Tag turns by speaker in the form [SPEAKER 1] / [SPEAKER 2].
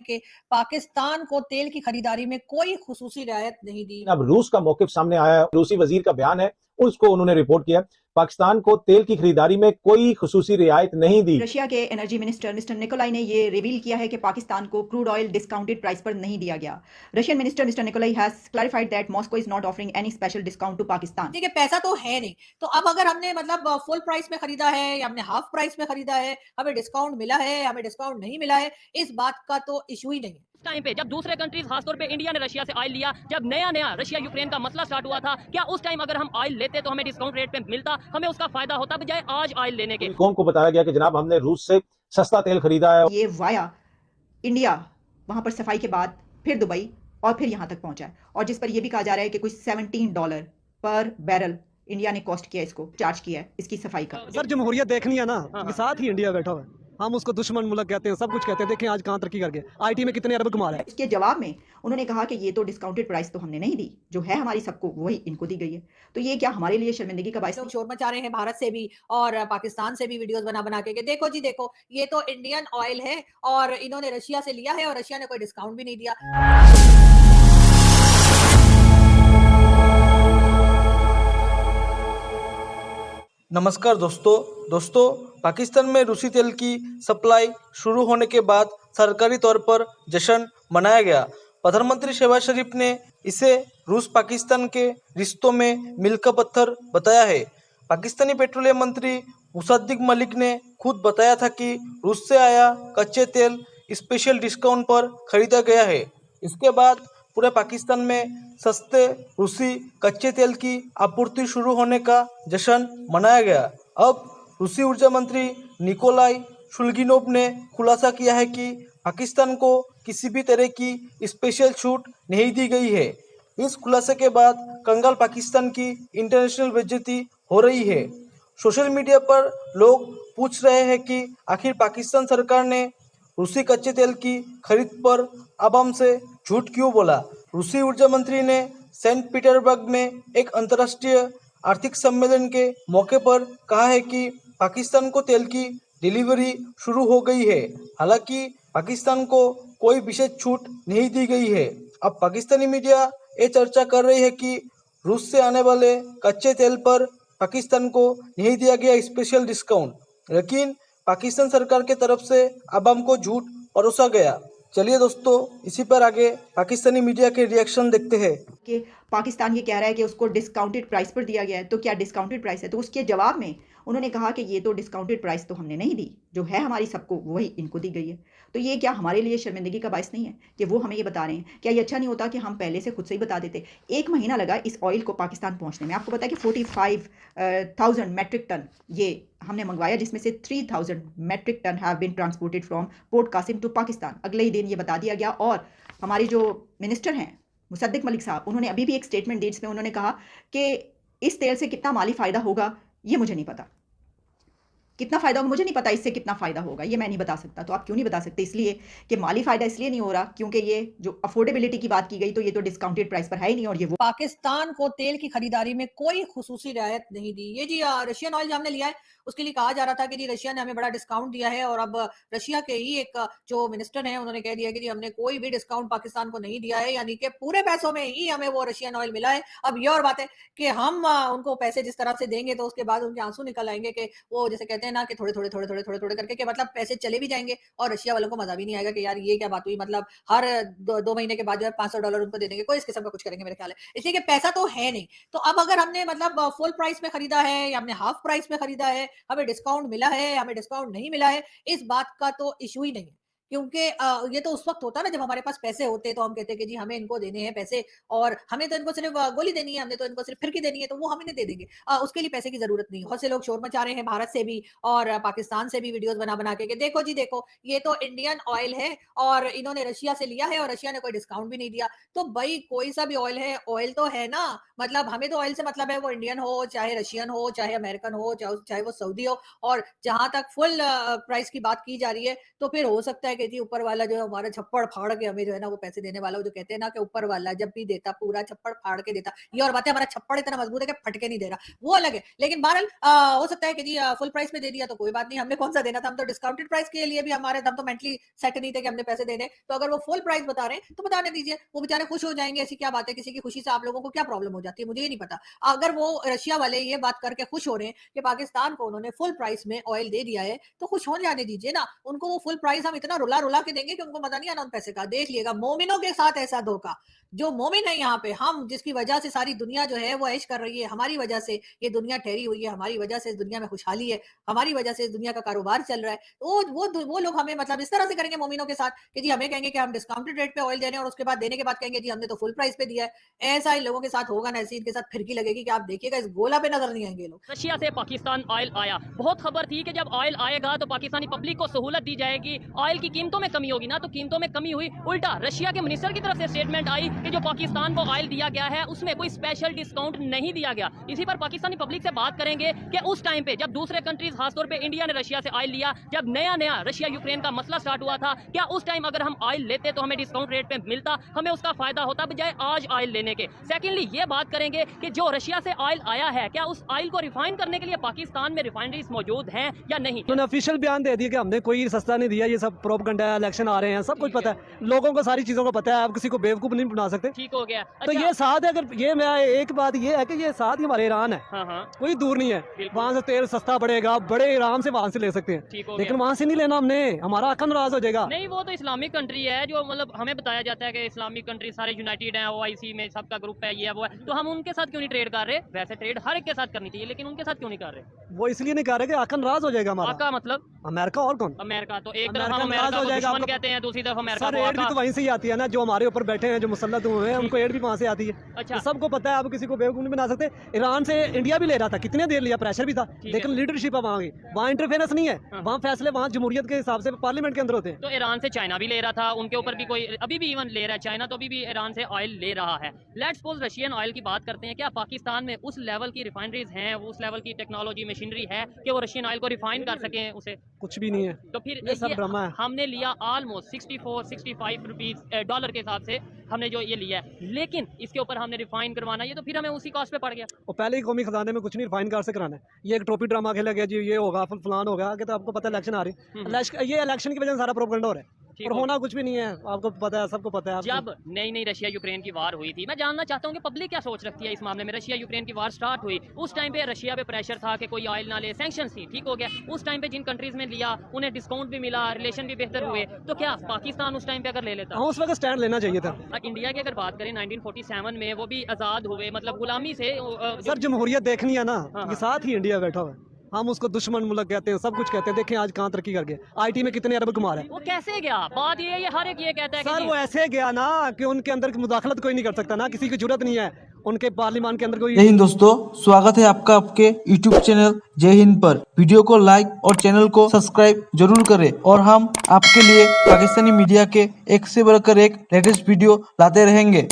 [SPEAKER 1] कि पाकिस्तान को तेल की खरीदारी में कोई खुसूसी रियायत नहीं दी।
[SPEAKER 2] अब रूस का मौकिफ सामने आया है, रूसी वजीर का बयान है, उसको उन्होंने रिपोर्ट किया, पाकिस्तान को तेल की खरीदारी में कोई खुसूसी रियायत नहीं दी।
[SPEAKER 3] रशिया के एनर्जी मिनिस्टर मिस्टर निकोलाई ने ये रिवील किया है कि पाकिस्तान को क्रूड ऑयल डिस्काउंटेड प्राइस पर नहीं दिया गया। Russian minister mister Nikolai has clarified that Moscow is not offering any special discount to Pakistan.
[SPEAKER 1] ठीक है, पैसा तो है नहीं, तो अब अगर हमने मतलब फुल प्राइस में खरीदा है या हमने हाफ प्राइस में खरीदा है, हमें डिस्काउंट मिला है, हमें डिस्काउंट नहीं मिला है, इस बात का तो इशू ही नहीं है।
[SPEAKER 4] टाइम पे जब दूसरे कंट्रीज खासतौर पे इंडिया ने रशिया से ऑयल लिया, जब नया रशिया यूक्रेन का मसला स्टार्ट हुआ था, क्या उस टाइम अगर हम ऑयल लेते तो हमें डिस्काउंट रेट पे मिलता, हमें उसका फायदा होता बजाय आज ऑयल लेने के।
[SPEAKER 2] कौम को बताया गया कि जनाब हमने रूस से सस्ता तेल खरीदा है।
[SPEAKER 3] ये वाया इंडिया वहां पर सफाई के बाद फिर दुबई और फिर यहां तक पहुंचा है, और जिस पर यह भी कहा जा रहा है कि कुछ $17 पर बैरल इंडिया ने कॉस्ट किया, इसको चार्ज किया है इसकी सफाई का।
[SPEAKER 5] सर जमहूरियत देखनी है ना, साथ ही इंडिया बैठा हुआ है, हम उसको दुश्मन मुल्क कहते हैं, सब कुछ कहते हैं, देखें आज कहाँ तरक्की करके आईटी में कितने अरब कमा रहे हैं।
[SPEAKER 3] इसके जवाब में उन्होंने कहा कि ये तो डिस्काउंटेड प्राइस तो हमने नहीं दी, जो है हमारी सबको वही इनको दी गई है। तो ये क्या हमारे लिए शर्मिंदगी का बायस
[SPEAKER 1] लोग शोर मचा रहे हैं भारत से भी और पाकिस्तान से भी वीडियोस बना के देखो जी देखो, ये तो इंडियन ऑयल है और इन्होंने रशिया से लिया है और रशिया ने कोई डिस्काउंट भी नहीं दिया।
[SPEAKER 6] नमस्कार दोस्तों, पाकिस्तान में रूसी तेल की सप्लाई शुरू होने के बाद सरकारी तौर पर जश्न मनाया गया। प्रधानमंत्री शहबाज शरीफ ने इसे रूस पाकिस्तान के रिश्तों में मील का पत्थर बताया है। पाकिस्तानी पेट्रोलियम मंत्री मुसद्दिक मलिक ने खुद बताया था कि रूस से आया कच्चे तेल स्पेशल डिस्काउंट पर खरीदा गया है। इसके बाद पूरे पाकिस्तान में सस्ते रूसी कच्चे तेल की आपूर्ति शुरू होने का जश्न मनाया गया। अब रूसी ऊर्जा मंत्री निकोलाई शुल्गिनोव ने खुलासा किया है कि पाकिस्तान को किसी भी तरह की स्पेशल छूट नहीं दी गई है। इस खुलासे के बाद कंगाल पाकिस्तान की इंटरनेशनल बेइज्जती हो रही है। सोशल मीडिया पर लोग पूछ रहे हैं कि आखिर पाकिस्तान सरकार ने रूसी कच्चे तेल की खरीद पर आवाम से झूठ क्यों बोला। रूसी ऊर्जा मंत्री ने सेंट पीटर्सबर्ग में एक अंतर्राष्ट्रीय आर्थिक सम्मेलन के मौके पर कहा है कि पाकिस्तान को तेल की डिलीवरी शुरू हो गई है। हालांकि पाकिस्तान को कोई विशेष छूट नहीं दी गई है। अब पाकिस्तानी मीडिया ये चर्चा कर रही है कि रूस से आने वाले कच्चे तेल पर पाकिस्तान को नहीं दिया गया स्पेशल डिस्काउंट, लेकिन पाकिस्तान सरकार के तरफ से आवाम को झूठ परोसा गया। चलिए दोस्तों, इसी पर आगे पाकिस्तानी मीडिया के रिएक्शन देखते हैं।
[SPEAKER 3] कि पाकिस्तान ये कह रहा है कि उसको डिस्काउंटेड प्राइस पर दिया गया है, तो क्या डिस्काउंटेड प्राइस है? तो उसके जवाब में उन्होंने कहा कि ये तो डिस्काउंटेड प्राइस तो हमने नहीं दी, जो है हमारी सबको वही इनको दी गई है। तो ये क्या हमारे लिए शर्मिंदगी का बायस नहीं है कि वो हमें ये बता रहे हैं? क्या ये अच्छा नहीं होता कि हम पहले से खुद से ही बता देते? 1 महीना लगा इस ऑयल को पाकिस्तान पहुंचने में। आपको पता है कि 45,000 मेट्रिक टन ये हमने मंगवाया, जिसमें से 3,000 metric ton have been transported from port Qasim to Pakistan. अगले ही दिन ये बता दिया गया, और हमारे जो मिनिस्टर हैं मुसद्दिक मलिक साहब, उन्होंने अभी भी एक स्टेटमेंट दी जिसमें उन्होंने कहा कि इस तेल से कितना माली फ़ायदा होगा ये मुझे नहीं पता, कितना फ़ायदा होगा मुझे नहीं पता, इससे कितना फ़ायदा होगा ये मैं नहीं बता सकता। तो आप क्यों नहीं बता सकते? इसलिए कि माली फ़ायदा इसलिए नहीं हो रहा क्योंकि ये जो अफोर्डेबिलिटी की बात की गई, तो ये तो डिस्काउंटेड प्राइस पर है ही नहीं, और ये वो
[SPEAKER 1] पाकिस्तान को तेल की खरीदारी में कोई खुसूसी रियायत नहीं दी। ये जी रशियन ऑयल जो हमने लिया है उसके लिए कहा जा रहा था कि जी रशिया ने हमें बड़ा डिस्काउंट दिया है, और अब रशिया के ही एक जो मिनिस्टर हैं उन्होंने कह दिया कि जी हमने कोई भी डिस्काउंट पाकिस्तान को नहीं दिया है, यानी कि पूरे पैसों में ही हमें वो रशियन ऑयल मिला है। अब ये और बात है कि हम उनको पैसे जिस तरह से देंगे तो उसके बाद उनके आंसू निकल आएंगे कि वो जैसे कहते हैं ना कि थोड़े थोड़े थोड़े थोड़े थोड़े थोड़े करके कि मतलब पैसे चले भी जाएंगे और रशिया वालों को मजा भी नहीं आएगा कि यार ये क्या बात हुई, मतलब हर 2 महीने के बाद जो है $500 उनको दे देंगे, कोई इस किस्म का कुछ करेंगे मेरे ख्याल है। इसलिए कि पैसा तो है नहीं, तो अब अगर हमने मतलब फुल प्राइस में खरीदा है या हमने हाफ प्राइस में खरीदा है, हमें डिस्काउंट मिला है, हमें डिस्काउंट नहीं मिला है, इस बात का तो इशू ही नहीं है। क्योंकि ये तो उस वक्त होता ना जब हमारे पास पैसे होते तो हम कहते हैं कि जी हमें इनको देने हैं पैसे, और हमें तो इनको सिर्फ गोली देनी है, हमने तो इनको सिर्फ फिरकी देनी है, तो वो हम इन्हें दे देंगे। उसके लिए पैसे की जरूरत नहीं है। बहुत से लोग शोर मचा रहे हैं भारत से भी और पाकिस्तान से भी वीडियोस बना के देखो जी देखो, ये तो इंडियन ऑयल है और इन्होंने रशिया से लिया है और रशिया ने कोई डिस्काउंट भी नहीं दिया। तो भाई कोई सा भी ऑयल है, ऑयल तो है ना, मतलब हमें तो ऑयल से मतलब है वो इंडियन हो, चाहे रशियन हो, चाहे अमेरिकन हो, चाहे वो सऊदी हो। और जहां तक फुल प्राइस की बात की जा रही है, तो फिर हो सकता है कि जी ऊपर वाला जो है हमारा छप्पड़ फाड़ के हमें जो है ना वो पैसे देने वाला, वो जो कहते हैं ना कि ऊपर वाला जब भी देता पूरा छप्पड़ फाड़ के देता। ये और बात है, हमारा छप्पड़ इतना मजबूत है कि फट के नहीं दे रहा, वो अलग है। लेकिन बहरहाल हो सकता है कि जी फुल प्राइस में दे दिया तो कोई बात नहीं, हमने कौन सा देना था, हम तो डिस्काउंटेड प्राइस के लिए भी हमारे हम तो मेंटली सेट नहीं थे कि हमने पैसे देने। तो अगर वो फुल प्राइस बता रहे हैं तो बताने दीजिए, वो बेचारे खुश हो जाएंगे। ऐसी क्या बात है, किसी की खुशी से आप लोगों को क्या प्रॉब्लम हो जाती है, मुझे ये नहीं पता। अगर वो रशिया वाले ये बात करके खुश हो रहे हैं कि पाकिस्तान को उन्होंने फुल प्राइस में ऑयल दे दिया है, तो खुश हो जाने दीजिए ना। उनको वो फुल प्राइस हम इतना रुला रुला के देंगे कि उनको मजा नहीं आना उन पैसे का। देख लिएगा मोमिनों के साथ ऐसा धोखा, जो मोमिन है यहाँ पे, हम जिसकी वजह से सारी दुनिया जो है वो ऐश कर रही है, हमारी वजह से ये दुनिया ठहरी हुई है, हमारी वजह से इस दुनिया में खुशहाली है, हमारी वजह से इस दुनिया का कारोबार चल रहा है। तो वो लोग हमें मतलब इस तरह से करेंगे मोमिनों के साथ कि जी हमें कहेंगे कि हम डिस्काउंटेड रेट पे ऑयल दे रहे हैं और उसके बाद देने के बाद कहेंगे जी हमने तो फुल प्राइस पे दिया है। ऐसा इन लोगों के साथ होगा ना, ऐसी इनके साथ फिरकी लगेगी कि आप देखिएगा इस गोला पे नजर नहीं आएंगे ये लोग।
[SPEAKER 4] रशिया से पाकिस्तान ऑयल आया, बहुत खबर थी कि जब ऑयल आएगा तो पाकिस्तानी पब्लिक को सहूलत दी जाएगी, ऑयल की कीमतों में कमी होगी ना, तो कीमतों में कमी हुई। उल्टा रशिया के मिनिस्टर की तरफ से स्टेटमेंट आई कि जो पाकिस्तान को ऑयल दिया गया है उसमें कोई स्पेशल डिस्काउंट नहीं दिया गया। इसी पर पाकिस्तानी पब्लिक से बात करेंगे कि उस टाइम पे जब दूसरे कंट्रीज खासतौर पे इंडिया ने रशिया से ऑयल लिया, जब नया नया रशिया यूक्रेन का मसला स्टार्ट हुआ था, क्या उस टाइम अगर हम ऑयल लेते तो हमें डिस्काउंट रेट पे मिलता, हमें उसका फायदा होता बजाय आज ऑयल लेने के। सेकेंडली ये बात करेंगे कि जो रशिया से ऑयल आया है, क्या उस ऑयल को रिफाइन करने के लिए पाकिस्तान में रिफाइनरीज मौजूद हैं या नहीं।
[SPEAKER 5] उन्होंने ऑफिशियल बयान दे दिया कि हमने कोई सस्ता नहीं दिया, ये सब प्रोपगेंडा है, इलेक्शन आ रहे हैं, सब कुछ पता है लोगों को, सारी चीजों को पता है, आप किसी को बेवकूफ नहीं बना सकते।
[SPEAKER 4] ठीक हो गया।
[SPEAKER 5] तो ये साथ है, अगर ये मैं एक बात ये है कि ये साथ ही हमारे ईरान है,
[SPEAKER 4] हाँ,
[SPEAKER 5] कोई दूर नहीं है, वहाँ से तेल सस्ता पड़ेगा, बड़े आराम से वहाँ से ले सकते हैं, लेकिन वहाँ से नहीं लेना हमने, हमारा आका नाराज हो जाएगा।
[SPEAKER 4] नहीं, वो तो इस्लामिक कंट्री है, जो मतलब हमें बताया जाता है कि इस्लामिक कंट्री सारे यूनाइटेड हैं, OIC में सबका ग्रुप है, ये है वो है, तो हम उनके साथ क्यों नहीं ट्रेड कर रहे। वैसे ट्रेड हर एक के साथ करनी चाहिए, लेकिन उनके साथ क्यों नहीं कर रहे।
[SPEAKER 5] वो इसलिए नहीं कर रहे कि आका नाराज हो जाएगा हमारा।
[SPEAKER 4] आका मतलब
[SPEAKER 5] अमेरिका, और कौन।
[SPEAKER 4] अमेरिका तो एक तरफ
[SPEAKER 5] अमेरिका
[SPEAKER 4] हम
[SPEAKER 5] नाराज
[SPEAKER 4] अमेरिका
[SPEAKER 5] हो
[SPEAKER 4] को
[SPEAKER 5] जाएगा,
[SPEAKER 4] दुश्मन
[SPEAKER 5] आपको-
[SPEAKER 4] कहते हैं, दूसरी तरफ अमेरिका
[SPEAKER 5] सर
[SPEAKER 4] को
[SPEAKER 5] एड भी
[SPEAKER 4] आका।
[SPEAKER 5] तो वहीं से ही आती है ना, जो हमारे ऊपर बैठे हैं, जो मुसल्लत हुए हैं, उनको एड भी वहाँ से आती है।
[SPEAKER 4] अच्छा।
[SPEAKER 5] तो सबको पता है, आप किसी को बेवकूफ नहीं बना सकते। ईरान से इंडिया भी ले रहा था, कितने देर लिया, प्रेशर भी था, लेकिन लीडरशिप है वहाँ की, वहाँ इंटरफेरेंस नहीं है, वहाँ फैसले वहाँ जमहूरियत के हिसाब से पार्लियामेंट के अंदर होते हैं।
[SPEAKER 4] तो ईरान से चाइना भी ले रहा था, उनके ऊपर भी कोई अभी भी इवन ले रहा है, चाइना तो अभी भी ईरान से ऑयल ले रहा है। लेट्स सपोज रशियन ऑयल की बात करते हैं, क्या पाकिस्तान में उस लेवल की रिफाइनरीज हैं, उस लेवल की टेक्नोलॉजी मशीनरी है कि वो रशियन ऑयल को रिफाइन कर सकें उसे।
[SPEAKER 5] कुछ भी नहीं है,
[SPEAKER 4] तो फिर
[SPEAKER 5] ये सब ड्रामा है।
[SPEAKER 4] हमने लिया ऑलमोस्ट 64-65 रुपीज डॉलर के हिसाब से हमने जो ये लिया है, लेकिन इसके ऊपर हमने रिफाइन करवाना, ये तो फिर हमें उसी कॉस्ट पे पड़ गया।
[SPEAKER 5] और पहले ही कौमी खजाने में कुछ नहीं, रिफाइन कार से कराना है। ये एक ट्रॉफी ड्रामा खेला गया जी, ये होगा फलान होगा, आगे तो आपको पता है इलेक्शन आ रही है, ये इलेक्शन की वजह से सारा प्रोपगेंडा हो रहा है, और होना कुछ भी नहीं है, आपको पता है, सबको पता है।
[SPEAKER 4] जब नई नई रशिया यूक्रेन की वार हुई थी, मैं जानना चाहता हूँ कि पब्लिक क्या सोच रखती है इस मामले में। रशिया यूक्रेन की वार स्टार्ट हुई, उस टाइम पे रशिया पे प्रेशर था कि कोई ऑयल ना ले, सैंक्शंस थी, ठीक हो गया। उस टाइम पे जिन कंट्रीज में लिया उन्हें डिस्काउंट भी मिला, रिलेशन भी बेहतर हुए, तो क्या पाकिस्तान उस टाइम पे अगर ले लेता।
[SPEAKER 5] हाँ, उस वक्त स्टैंड लेना चाहिए था।
[SPEAKER 4] इंडिया की अगर बात करें 1947 में, वो भी आज़ाद हुए, मतलब गुलामी से
[SPEAKER 5] सर जमहूरियत देखनी है ना, ये साथ ही इंडिया बैठा हुआ है, हम उसको दुश्मन मुल्क कहते हैं, सब कुछ कहते हैं। देखें आज कहाँ तरक्की कर गया, IT में कितने अरब कमा रहे हैं।
[SPEAKER 4] वो कैसे गया, बात ये हर एक ये कहता है
[SPEAKER 5] सर वो ऐसे गया ना कि उनके अंदर की मुदाखलत कोई नहीं कर सकता ना, किसी की जरूरत नहीं है उनके पार्लियामान के अंदर कोई।
[SPEAKER 6] जय हिंद दोस्तों, स्वागत है आपका आपके YouTube चैनल जय हिंद पर। वीडियो को लाइक और चैनल को सब्सक्राइब जरूर करें, और हम आपके लिए पाकिस्तानी मीडिया के एक से बढ़कर एक लेटेस्ट वीडियो लाते रहेंगे।